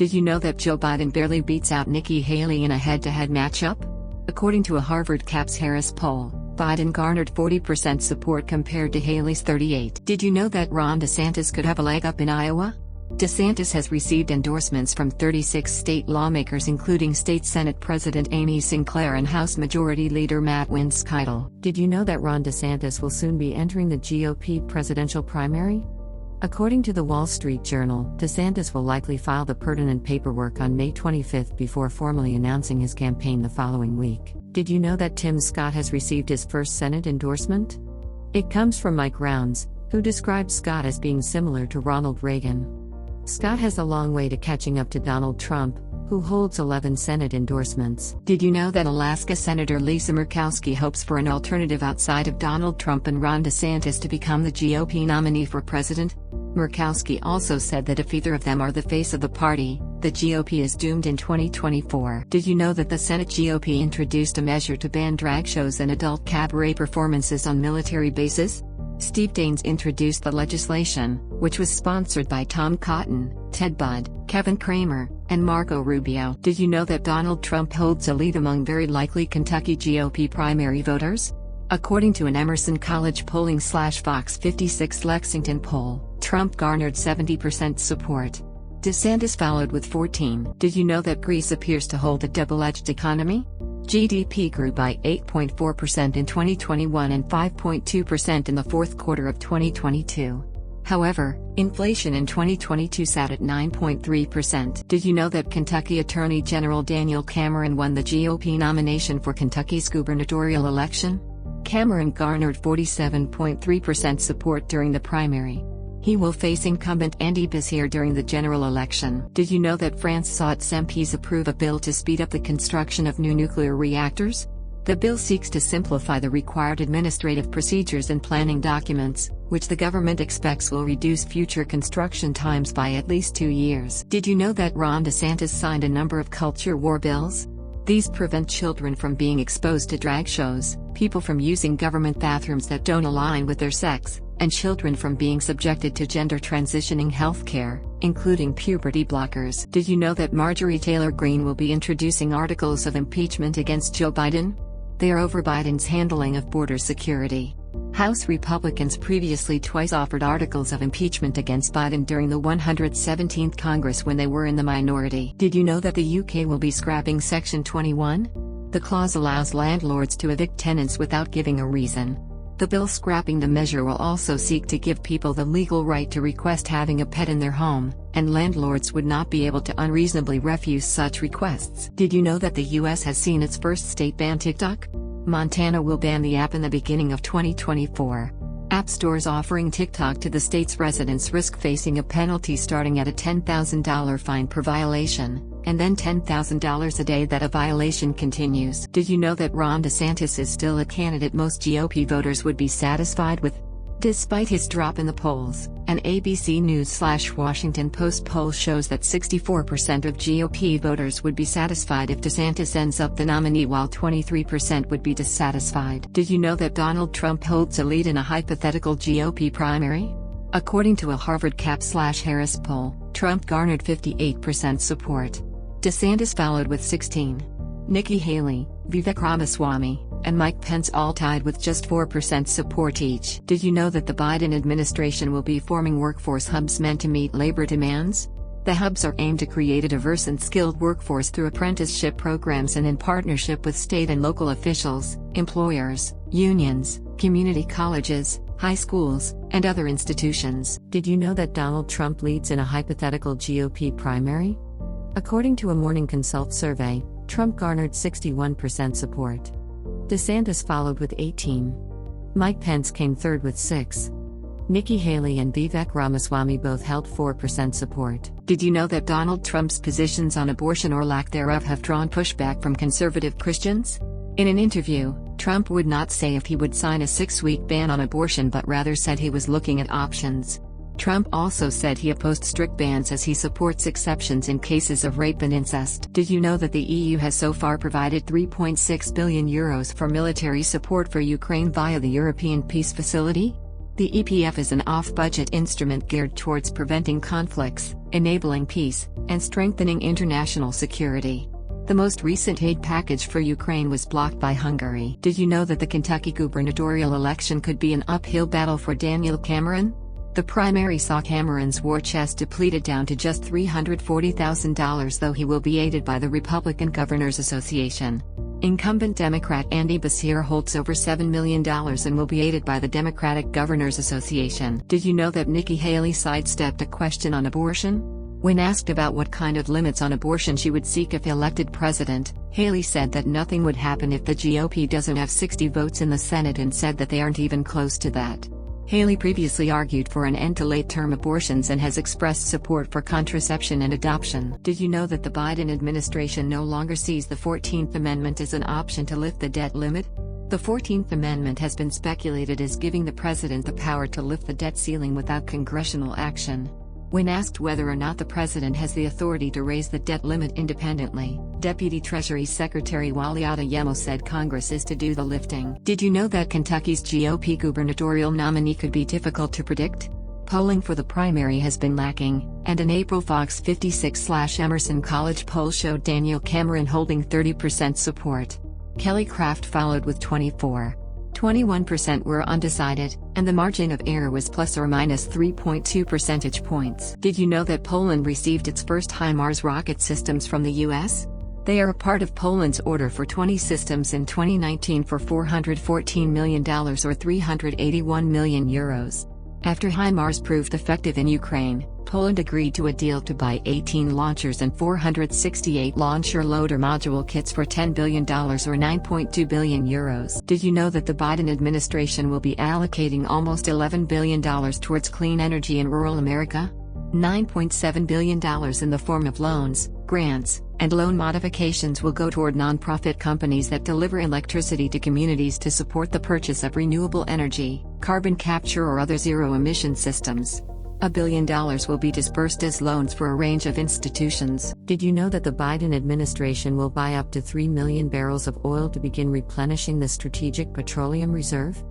Did you know that Joe Biden barely beats out Nikki Haley in a head-to-head matchup? According to a Harvard Caps Harris poll, Biden garnered 40% support compared to Haley's 38%. Did you know that Ron DeSantis could have a leg up in Iowa? DeSantis has received endorsements from 36 state lawmakers including State Senate President Amy Sinclair and House Majority Leader Matt Winskeitel. Did you know that Ron DeSantis will soon be entering the GOP presidential primary? According to the Wall Street Journal, DeSantis will likely file the pertinent paperwork on May 25 before formally announcing his campaign the following week. Did you know that Tim Scott has received his first Senate endorsement? It comes from Mike Rounds, who described Scott as being similar to Ronald Reagan. Scott has a long way to catching up to Donald Trump, who holds 11 Senate endorsements. Did you know that Alaska Senator Lisa Murkowski hopes for an alternative outside of Donald Trump and Ron DeSantis to become the GOP nominee for president? Murkowski also said that if either of them are the face of the party, the GOP is doomed in 2024. Did you know that the Senate GOP introduced a measure to ban drag shows and adult cabaret performances on military bases? Steve Daines introduced the legislation, which was sponsored by Tom Cotton, Ted Budd, Kevin Cramer, and Marco Rubio. Did you know that Donald Trump holds a lead among very likely Kentucky GOP primary voters? According to an Emerson College polling/Fox 56 Lexington poll, Trump garnered 70% support. DeSantis followed with 14%. Did you know that Greece appears to hold a double-edged economy? GDP grew by 8.4% in 2021 and 5.2% in the fourth quarter of 2022. However, inflation in 2022 sat at 9.3%. Did you know that Kentucky Attorney General Daniel Cameron won the GOP nomination for Kentucky's gubernatorial election? Cameron garnered 47.3% support during the primary. He will face incumbent Andy Beshear during the general election. Did you know that France saw its MPs approve a bill to speed up the construction of new nuclear reactors? The bill seeks to simplify the required administrative procedures and planning documents, which the government expects will reduce future construction times by at least 2 years. Did you know that Ron DeSantis signed a number of culture war bills? These prevent children from being exposed to drag shows, people from using government bathrooms that don't align with their sex, and children from being subjected to gender transitioning healthcare, including puberty blockers. Did you know that Marjorie Taylor Greene will be introducing articles of impeachment against Joe Biden? They are over Biden's handling of border security. House Republicans previously twice offered articles of impeachment against Biden during the 117th Congress when they were in the minority. Did you know that the UK will be scrapping Section 21? The clause allows landlords to evict tenants without giving a reason. The bill scrapping the measure will also seek to give people the legal right to request having a pet in their home, and landlords would not be able to unreasonably refuse such requests. Did you know that the US has seen its first state ban TikTok? Montana will ban the app in the beginning of 2024. App stores offering TikTok to the state's residents risk facing a penalty starting at a $10,000 fine per violation, and then $10,000 a day that a violation continues. Did you know that Ron DeSantis is still a candidate most GOP voters would be satisfied with? Despite his drop in the polls, an ABC News/Washington Post poll shows that 64% of GOP voters would be satisfied if DeSantis ends up the nominee while 23% would be dissatisfied. Did you know that Donald Trump holds a lead in a hypothetical GOP primary? According to a Harvard Caps/Harris poll, Trump garnered 58% support. DeSantis followed with 16%. Nikki Haley, Vivek Ramaswamy, and Mike Pence all tied with just 4% support each. Did you know that the Biden administration will be forming workforce hubs meant to meet labor demands? The hubs are aimed to create a diverse and skilled workforce through apprenticeship programs and in partnership with state and local officials, employers, unions, community colleges, high schools, and other institutions. Did you know that Donald Trump leads in a hypothetical GOP primary? According to a Morning Consult survey, Trump garnered 61% support. DeSantis followed with 18%. Mike Pence came third with 6%. Nikki Haley and Vivek Ramaswamy both held 4% support. Did you know that Donald Trump's positions on abortion or lack thereof have drawn pushback from conservative Christians? In an interview, Trump would not say if he would sign a 6-week ban on abortion but rather said he was looking at options. Trump also said he opposed strict bans as he supports exceptions in cases of rape and incest. Did you know that the EU has so far provided €3.6 billion for military support for Ukraine via the European Peace Facility? The EPF is an off-budget instrument geared towards preventing conflicts, enabling peace, and strengthening international security. The most recent aid package for Ukraine was blocked by Hungary. Did you know that the Kentucky gubernatorial election could be an uphill battle for Daniel Cameron? The primary saw Cameron's war chest depleted down to just $340,000, though he will be aided by the Republican Governors Association. Incumbent Democrat Andy Beshear holds over $7 million and will be aided by the Democratic Governors Association. Did you know that Nikki Haley sidestepped a question on abortion? When asked about what kind of limits on abortion she would seek if elected president, Haley said that nothing would happen if the GOP doesn't have 60 votes in the Senate and said that they aren't even close to that. Haley previously argued for an end to late-term abortions and has expressed support for contraception and adoption. Did you know that the Biden administration no longer sees the 14th Amendment as an option to lift the debt limit? The 14th Amendment has been speculated as giving the president the power to lift the debt ceiling without congressional action. When asked whether or not the president has the authority to raise the debt limit independently, Deputy Treasury Secretary Wally Adeyemo said Congress is to do the lifting. Did you know that Kentucky's GOP gubernatorial nominee could be difficult to predict? Polling for the primary has been lacking, and an April Fox 56/Emerson College poll showed Daniel Cameron holding 30% support. Kelly Craft followed with 24. 21% were undecided, and the margin of error was plus or minus 3.2 percentage points. Did you know that Poland received its first HIMARS rocket systems from the US? They are a part of Poland's order for 20 systems in 2019 for $414 million or €381 million. After HIMARS proved effective in Ukraine, Poland agreed to a deal to buy 18 launchers and 468 launcher loader module kits for $10 billion or €9.2 billion. Did you know that the Biden administration will be allocating almost $11 billion towards clean energy in rural America? $9.7 billion in the form of loans, grants, and loan modifications will go toward nonprofit companies that deliver electricity to communities to support the purchase of renewable energy, carbon capture or other zero-emission systems. $1 billion will be disbursed as loans for a range of institutions. Did you know that the Biden administration will buy up to 3 million barrels of oil to begin replenishing the Strategic Petroleum Reserve?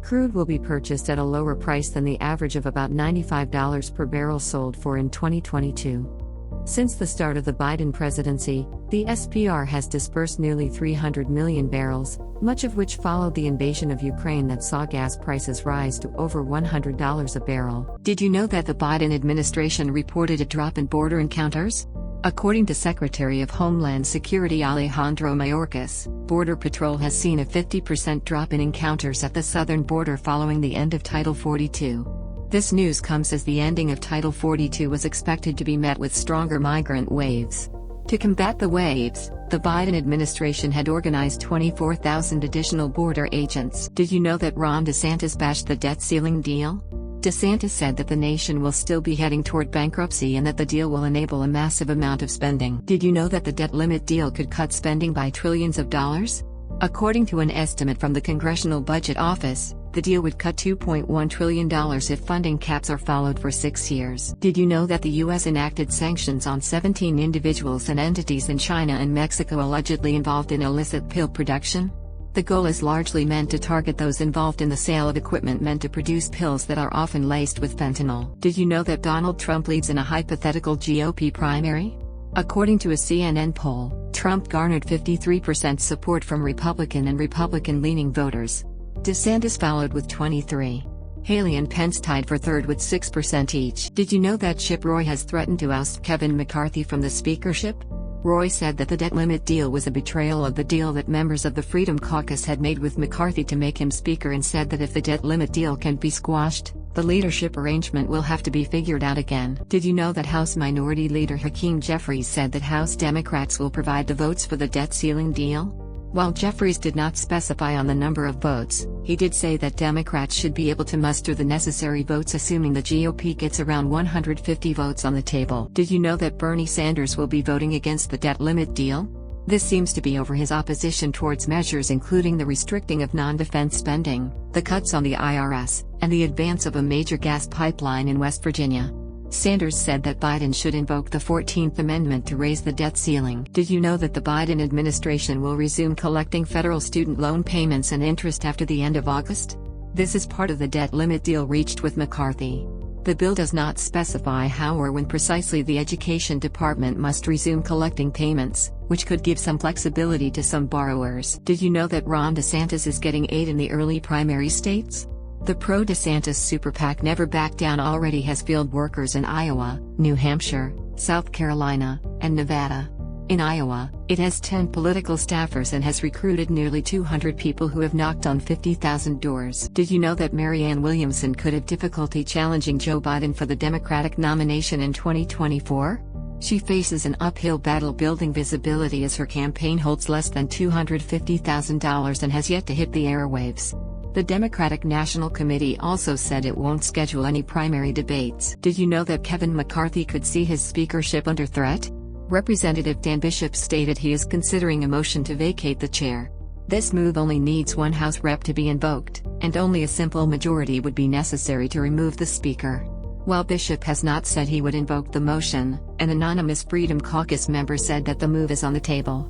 Crude will be purchased at a lower price than the average of about $95 per barrel sold for in 2022. Since the start of the Biden presidency, the SPR has disbursed nearly 300 million barrels, much of which followed the invasion of Ukraine that saw gas prices rise to over $100 a barrel. Did you know that the Biden administration reported a drop in border encounters? According to Secretary of Homeland Security Alejandro Mayorkas, Border Patrol has seen a 50% drop in encounters at the southern border following the end of Title 42. This news comes as the ending of Title 42 was expected to be met with stronger migrant waves. To combat the waves, the Biden administration had organized 24,000 additional border agents. Did you know that Ron DeSantis bashed the debt ceiling deal? DeSantis said that the nation will still be heading toward bankruptcy and that the deal will enable a massive amount of spending. Did you know that the debt limit deal could cut spending by trillions of dollars? According to an estimate from the Congressional Budget Office, the deal would cut $2.1 trillion if funding caps are followed for 6 years. Did you know that the U.S. enacted sanctions on 17 individuals and entities in China and Mexico allegedly involved in illicit pill production? The goal is largely meant to target those involved in the sale of equipment meant to produce pills that are often laced with fentanyl. Did you know that Donald Trump leads in a hypothetical GOP primary? According to a CNN poll, Trump garnered 53% support from Republican and Republican-leaning voters. DeSantis followed with 23%. Haley and Pence tied for third with 6% each. Did you know that Chip Roy has threatened to oust Kevin McCarthy from the speakership? Roy said that the debt limit deal was a betrayal of the deal that members of the Freedom Caucus had made with McCarthy to make him speaker, and said that if the debt limit deal can't be squashed, the leadership arrangement will have to be figured out again. Did you know that House Minority Leader Hakeem Jeffries said that House Democrats will provide the votes for the debt ceiling deal? While Jeffries did not specify on the number of votes, he did say that Democrats should be able to muster the necessary votes assuming the GOP gets around 150 votes on the table. Did you know that Bernie Sanders will be voting against the debt limit deal? This seems to be over his opposition towards measures including the restricting of non-defense spending, the cuts on the IRS, and the advance of a major gas pipeline in West Virginia. Sanders said that Biden should invoke the 14th Amendment to raise the debt ceiling. Did you know that the Biden administration will resume collecting federal student loan payments and interest after the end of August? This is part of the debt limit deal reached with McCarthy. The bill does not specify how or when precisely the Education Department must resume collecting payments, which could give some flexibility to some borrowers. Did you know that Ron DeSantis is getting aid in the early primary states? The pro-DeSantis super PAC Never Back Down already has field workers in Iowa, New Hampshire, South Carolina, and Nevada. In Iowa, it has 10 political staffers and has recruited nearly 200 people who have knocked on 50,000 doors. Did you know that Marianne Williamson could have difficulty challenging Joe Biden for the Democratic nomination in 2024? She faces an uphill battle building visibility as her campaign holds less than $250,000 and has yet to hit the airwaves. The Democratic National Committee also said it won't schedule any primary debates. Did you know that Kevin McCarthy could see his speakership under threat? Representative Dan Bishop stated he is considering a motion to vacate the chair. This move only needs one House rep to be invoked, and only a simple majority would be necessary to remove the speaker. While Bishop has not said he would invoke the motion, an anonymous Freedom Caucus member said that the move is on the table.